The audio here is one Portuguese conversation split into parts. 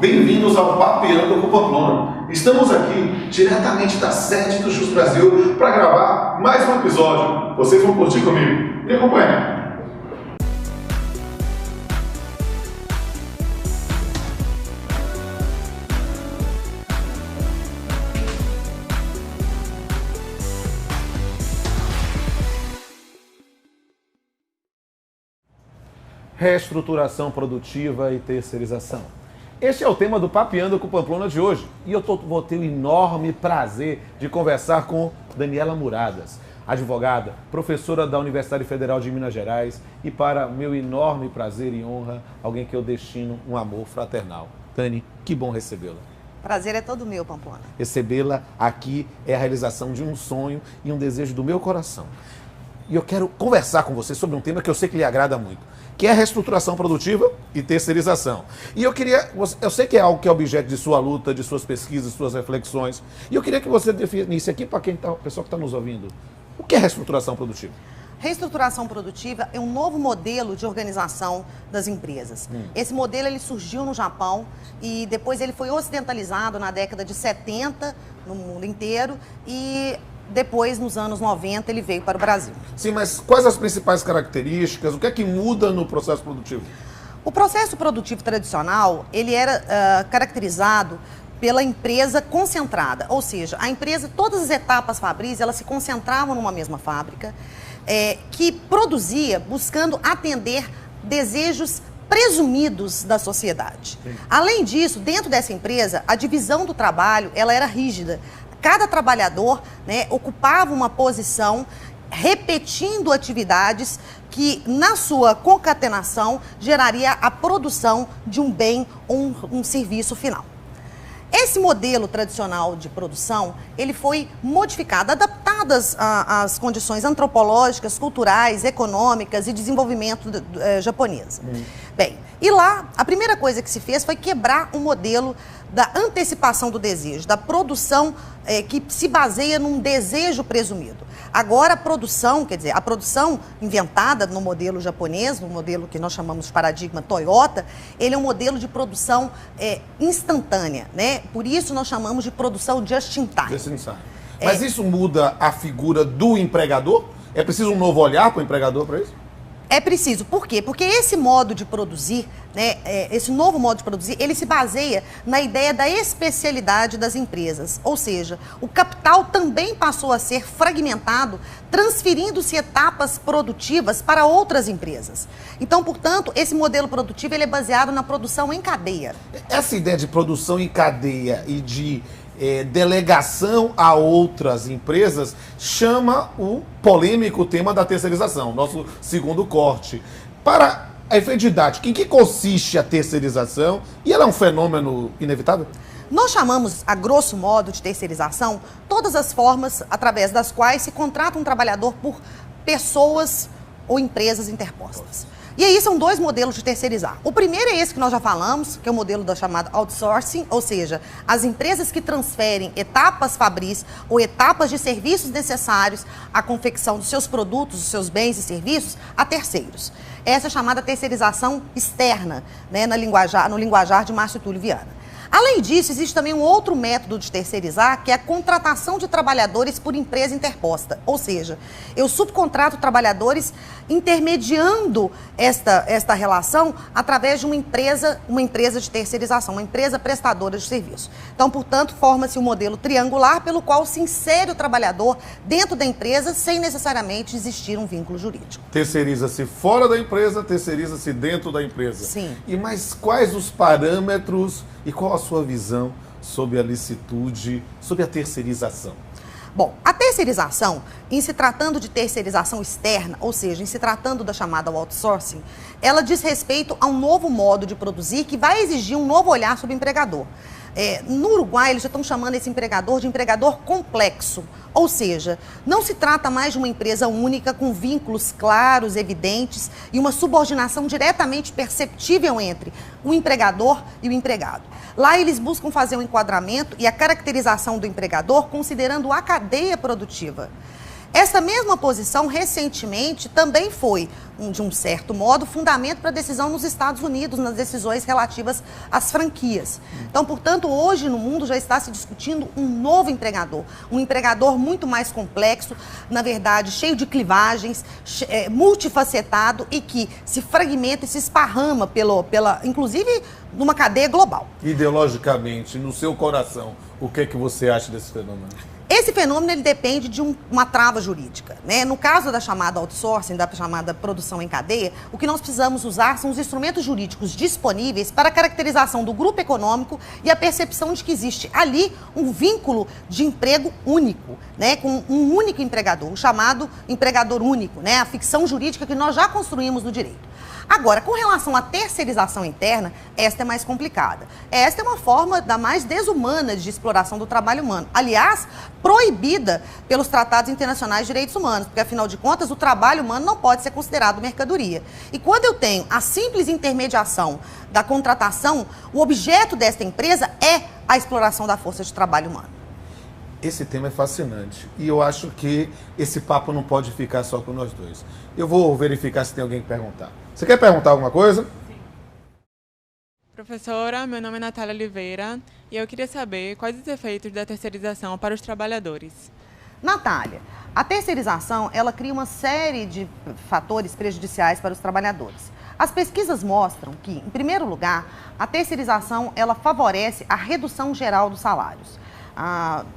bem-vindos ao Papeando com Pamplona. Estamos aqui diretamente da sede do Jus Brasil para gravar mais um episódio. Vocês vão curtir comigo. Me acompanhem. Reestruturação produtiva e terceirização. Este é o tema do Papeando com Pamplona de hoje. E eu vou ter o enorme prazer de conversar com Daniela Muradas, advogada, professora da Universidade Federal de Minas Gerais e, para meu enorme prazer e honra, alguém que eu destino um amor fraternal. Dani, que bom recebê-la. Prazer é todo meu, Pamplona. Recebê-la aqui é a realização de um sonho e um desejo do meu coração. E eu quero conversar com você sobre um tema que eu sei que lhe agrada muito, que é a reestruturação produtiva e terceirização. E eu sei que é algo que é objeto de sua luta, de suas pesquisas, de suas reflexões, e eu queria que você definisse aqui para o pessoal que está nos ouvindo, o que é reestruturação produtiva? Reestruturação produtiva é um novo modelo de organização das empresas. Esse modelo ele surgiu no Japão e depois ele foi ocidentalizado na década de 70 no mundo inteiro e depois, nos anos 90, ele veio para o Brasil. Sim, mas quais as principais características? O que é que muda no processo produtivo? O processo produtivo tradicional, ele era caracterizado pela empresa concentrada. Ou seja, a empresa, todas as etapas fabris, elas se concentravam numa mesma fábrica, que produzia buscando atender desejos presumidos da sociedade. Sim. Além disso, dentro dessa empresa, a divisão do trabalho, ela era rígida. Cada trabalhador, ocupava uma posição repetindo atividades que, na sua concatenação, geraria a produção de um bem ou um serviço final. Esse modelo tradicional de produção, ele foi modificado, adaptadas às condições antropológicas, culturais, econômicas e desenvolvimento japonesa. Bem, e lá, a primeira coisa que se fez foi quebrar o modelo da antecipação do desejo, da produção que se baseia num desejo presumido. Agora a produção, quer dizer, a produção inventada no modelo japonês, no modelo que nós chamamos de paradigma Toyota, ele é um modelo de produção instantânea, né? Por isso nós chamamos de produção just in time. Just in time. Mas isso muda a figura do empregador? É preciso um novo olhar para o empregador para isso? É preciso. Por quê? Porque esse modo de produzir, esse novo modo de produzir, ele se baseia na ideia da especialidade das empresas. Ou seja, o capital também passou a ser fragmentado, transferindo-se etapas produtivas para outras empresas. Então, portanto, esse modelo produtivo ele é baseado na produção em cadeia. Essa ideia de produção em cadeia e de delegação a outras empresas chama o polêmico tema da terceirização, nosso segundo corte. Para a efeito didático, em que consiste a terceirização? E ela é um fenômeno inevitável? Nós chamamos, a grosso modo, de terceirização todas as formas através das quais se contrata um trabalhador por pessoas ou empresas interpostas. E aí são dois modelos de terceirizar. O primeiro é esse que nós já falamos, que é o modelo da chamada outsourcing, ou seja, as empresas que transferem etapas fabris ou etapas de serviços necessários à confecção dos seus produtos, dos seus bens e serviços a terceiros. Essa é chamada terceirização externa, no linguajar de Márcio Túlio Viana. Além disso, existe também um outro método de terceirizar, que é a contratação de trabalhadores por empresa interposta. Ou seja, eu subcontrato trabalhadores intermediando esta relação através de uma empresa de terceirização, uma empresa prestadora de serviço. Então, portanto, forma-se um modelo triangular pelo qual se insere o trabalhador dentro da empresa sem necessariamente existir um vínculo jurídico. Terceiriza-se fora da empresa, terceiriza-se dentro da empresa. Sim. E mas quais os parâmetros e qual a sua visão sobre a licitude, sobre a terceirização? Bom, a terceirização, em se tratando de terceirização externa, ou seja, em se tratando da chamada outsourcing, ela diz respeito a um novo modo de produzir que vai exigir um novo olhar sobre o empregador. No Uruguai, eles já estão chamando esse empregador de empregador complexo. Ou seja, não se trata mais de uma empresa única com vínculos claros, evidentes e uma subordinação diretamente perceptível entre o empregador e o empregado. Lá eles buscam fazer um enquadramento e a caracterização do empregador considerando a cadeia produtiva. Essa mesma posição, recentemente, também foi, de um certo modo, fundamento para a decisão nos Estados Unidos, nas decisões relativas às franquias. Então, portanto, hoje no mundo já está se discutindo um novo empregador, um empregador muito mais complexo, na verdade, cheio de clivagens, multifacetado e que se fragmenta e se esparrama inclusive, numa cadeia global. Ideologicamente, no seu coração, o que é que você acha desse fenômeno? Esse fenômeno ele depende de uma trava jurídica, né? No caso da chamada outsourcing, da chamada produção em cadeia, o que nós precisamos usar são os instrumentos jurídicos disponíveis para a caracterização do grupo econômico e a percepção de que existe ali um vínculo de emprego único, né? Com um único empregador, o chamado empregador único, né? A ficção jurídica que nós já construímos no direito. Agora, com relação à terceirização interna, esta é mais complicada. Esta é uma forma da mais desumana de exploração do trabalho humano. Aliás, proibida pelos tratados internacionais de direitos humanos, porque, afinal de contas, o trabalho humano não pode ser considerado mercadoria. E quando eu tenho a simples intermediação da contratação, o objeto desta empresa é a exploração da força de trabalho humano. Esse tema é fascinante e eu acho que esse papo não pode ficar só com nós dois. Eu vou verificar se tem alguém que perguntar. Você quer perguntar alguma coisa? Sim. Professora, meu nome é Natália Oliveira e eu queria saber quais os efeitos da terceirização para os trabalhadores. Natália, a terceirização, ela cria uma série de fatores prejudiciais para os trabalhadores. As pesquisas mostram que, em primeiro lugar, a terceirização, ela favorece a redução geral dos salários.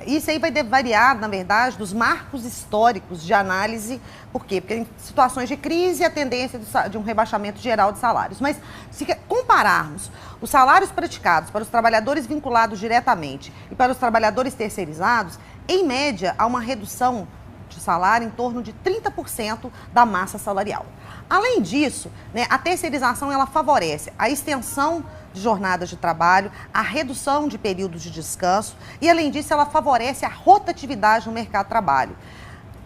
Isso aí vai variar, na verdade, dos marcos históricos de análise. Por quê? Porque em situações de crise, a tendência de um rebaixamento geral de salários. Mas, se compararmos os salários praticados para os trabalhadores vinculados diretamente e para os trabalhadores terceirizados, em média, há uma redução de salário em torno de 30% da massa salarial. Além disso, né, a terceirização ela favorece a extensão de jornadas de trabalho, a redução de períodos de descanso e, além disso, ela favorece a rotatividade no mercado de trabalho,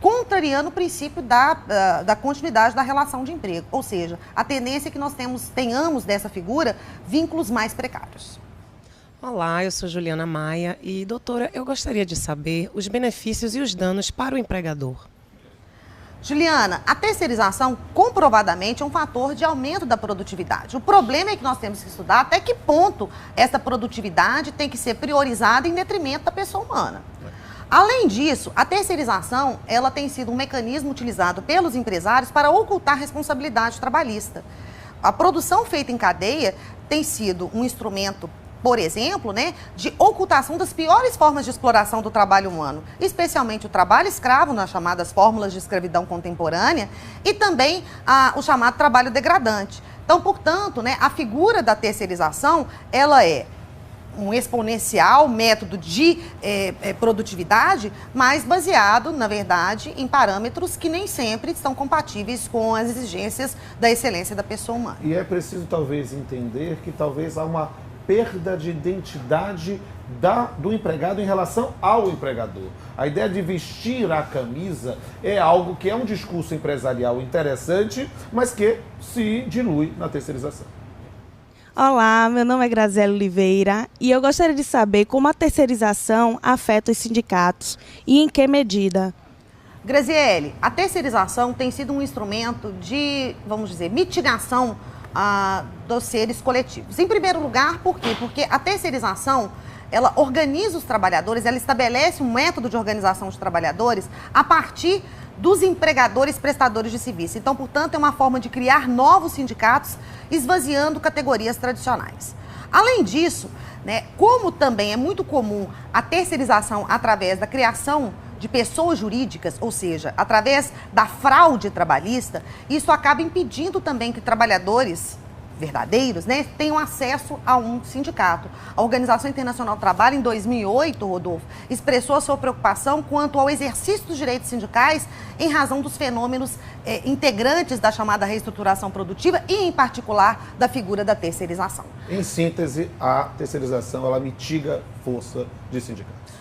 contrariando o princípio da continuidade da relação de emprego. Ou seja, a tendência é que nós tenhamos dessa figura vínculos mais precários. Olá, eu sou Juliana Maia e, doutora, eu gostaria de saber os benefícios e os danos para o empregador. Juliana, a terceirização comprovadamente é um fator de aumento da produtividade. O problema é que nós temos que estudar até que ponto essa produtividade tem que ser priorizada em detrimento da pessoa humana. Além disso, a terceirização ela tem sido um mecanismo utilizado pelos empresários para ocultar responsabilidade trabalhista. A produção feita em cadeia tem sido um instrumento, por exemplo, né, de ocultação das piores formas de exploração do trabalho humano, especialmente o trabalho escravo, nas chamadas fórmulas de escravidão contemporânea, e também o chamado trabalho degradante. Então, portanto, né, a figura da terceirização, ela é um exponencial método de produtividade, mas baseado, na verdade, em parâmetros que nem sempre estão compatíveis com as exigências da excelência da pessoa humana. E é preciso, talvez, entender que talvez há uma perda de identidade do empregado em relação ao empregador. A ideia de vestir a camisa é algo que é um discurso empresarial interessante, mas que se dilui na terceirização. Olá, meu nome é Graziela Oliveira e eu gostaria de saber como a terceirização afeta os sindicatos e em que medida. Graziele, a terceirização tem sido um instrumento de, vamos dizer, mitigação dos seres coletivos. Em primeiro lugar, por quê? Porque a terceirização, ela organiza os trabalhadores, ela estabelece um método de organização dos trabalhadores a partir dos empregadores prestadores de serviço. Então, portanto, é uma forma de criar novos sindicatos, esvaziando categorias tradicionais. Além disso, né, como também é muito comum a terceirização através da criação de pessoas jurídicas, ou seja, através da fraude trabalhista, isso acaba impedindo também que trabalhadores verdadeiros, né, tenham acesso a um sindicato. A Organização Internacional do Trabalho, em 2008, Rodolfo, expressou a sua preocupação quanto ao exercício dos direitos sindicais em razão dos fenômenos integrantes da chamada reestruturação produtiva e, em particular, da figura da terceirização. Em síntese, a terceirização ela mitiga força de sindicatos.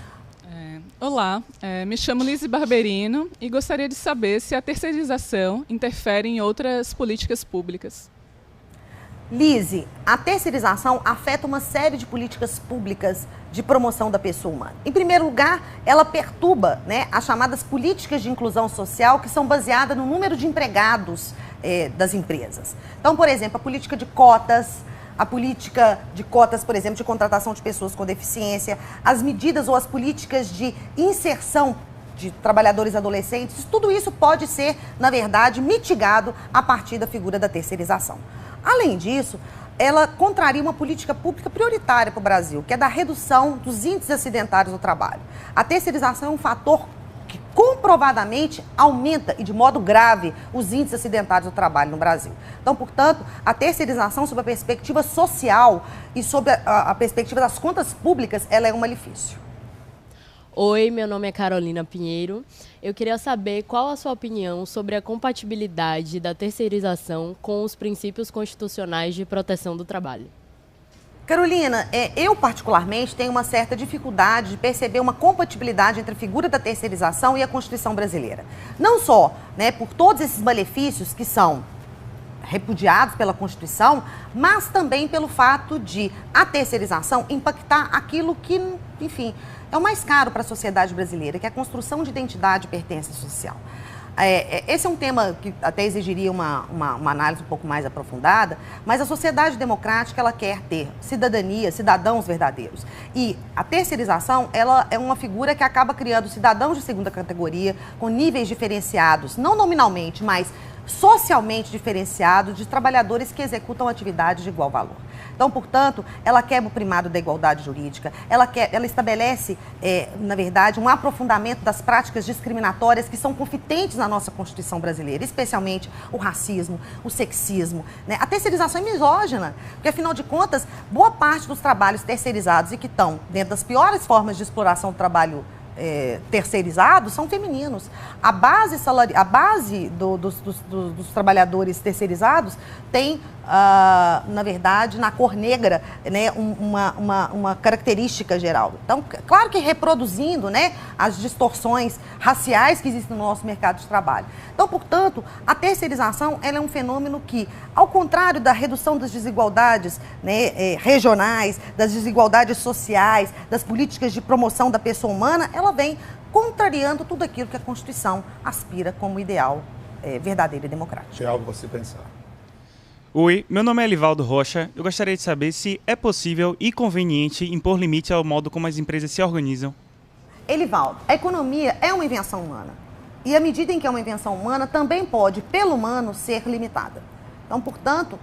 Olá, me chamo Lise Barberino e gostaria de saber se a terceirização interfere em outras políticas públicas. Lise, a terceirização afeta uma série de políticas públicas de promoção da pessoa humana. Em primeiro lugar, ela perturba, né, as chamadas políticas de inclusão social, que são baseadas no número de empregados das empresas. Então, por exemplo, a política de cotas, por exemplo, de contratação de pessoas com deficiência, as medidas ou as políticas de inserção de trabalhadores adolescentes, tudo isso pode ser, na verdade, mitigado a partir da figura da terceirização. Além disso, ela contraria uma política pública prioritária para o Brasil, que é da redução dos índices acidentários do trabalho. A terceirização é um fator que comprovadamente aumenta, e de modo grave, os índices acidentários do trabalho no Brasil. Então, portanto, a terceirização, sob a perspectiva social e sob a perspectiva das contas públicas, ela é um malefício. Oi, meu nome é Carolina Pinheiro. Eu queria saber qual a sua opinião sobre a compatibilidade da terceirização com os princípios constitucionais de proteção do trabalho. Carolina, eu particularmente tenho uma certa dificuldade de perceber uma compatibilidade entre a figura da terceirização e a Constituição brasileira. Não só, né, por todos esses malefícios que são repudiados pela Constituição, mas também pelo fato de a terceirização impactar aquilo que, enfim, é o mais caro para a sociedade brasileira, que é a construção de identidade e pertença social. Esse é um tema que até exigiria uma análise um pouco mais aprofundada, mas a sociedade democrática, ela quer ter cidadania, cidadãos verdadeiros. E a terceirização, ela é uma figura que acaba criando cidadãos de segunda categoria, com níveis diferenciados, não nominalmente, mas socialmente diferenciados, de trabalhadores que executam atividades de igual valor. Então, portanto, ela quebra o primado da igualdade jurídica, ela estabelece, na verdade, um aprofundamento das práticas discriminatórias que são confitentes na nossa Constituição brasileira, especialmente o racismo, o sexismo, né? A terceirização é misógina, porque, afinal de contas, boa parte dos trabalhos terceirizados e que estão dentro das piores formas de exploração do trabalho terceirizados são femininos. A base dos trabalhadores terceirizados tem, na verdade, na cor negra, né, uma característica geral. Então, claro que reproduzindo, né, as distorções raciais que existem no nosso mercado de trabalho. Então, portanto, a terceirização ela é um fenômeno que, ao contrário da redução das desigualdades, né, regionais, das desigualdades sociais, das políticas de promoção da pessoa humana, ela vem contrariando tudo aquilo que a Constituição aspira como ideal verdadeiro e democrático. É algo para se pensar. Oi, meu nome é Elivaldo Rocha. Eu gostaria de saber se é possível e conveniente impor limite ao modo como as empresas se organizam. Elivaldo, a economia é uma invenção humana. E à medida em que é uma invenção humana, também pode, pelo humano, ser limitada. Então, portanto,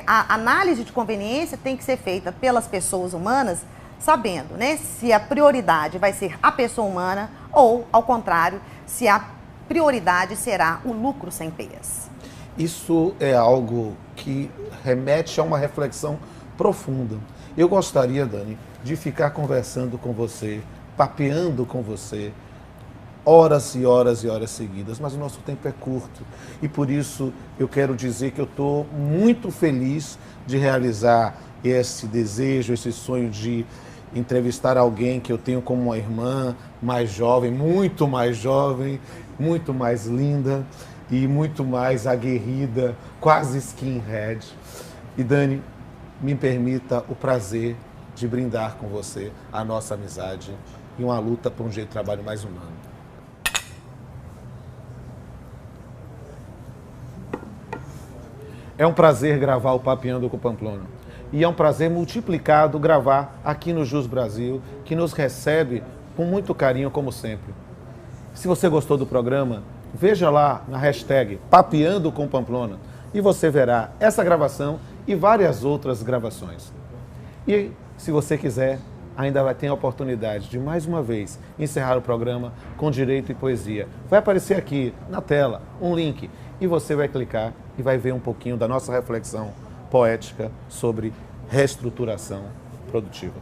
a análise de conveniência tem que ser feita pelas pessoas humanas, sabendo, né, se a prioridade vai ser a pessoa humana ou, ao contrário, se a prioridade será o lucro sem peias. Isso é algo que remete a uma reflexão profunda. Eu gostaria, Dani, de ficar conversando com você, papeando com você, horas e horas e horas seguidas, mas o nosso tempo é curto. E por isso eu quero dizer que eu estou muito feliz de realizar esse desejo, esse sonho de entrevistar alguém que eu tenho como uma irmã mais jovem, muito mais linda e muito mais aguerrida, quase skinhead. E Dani, me permita o prazer de brindar com você a nossa amizade e uma luta por um jeito de trabalho mais humano. É um prazer gravar o Papeando com Pamplona. E é um prazer multiplicado gravar aqui no Jus Brasil, que nos recebe com muito carinho, como sempre. Se você gostou do programa, veja lá na hashtag Papeando com Pamplona e você verá essa gravação e várias outras gravações. E se você quiser, ainda vai ter a oportunidade de mais uma vez encerrar o programa com direito e poesia. Vai aparecer aqui na tela um link e você vai clicar e vai ver um pouquinho da nossa reflexão poética sobre reestruturação produtiva.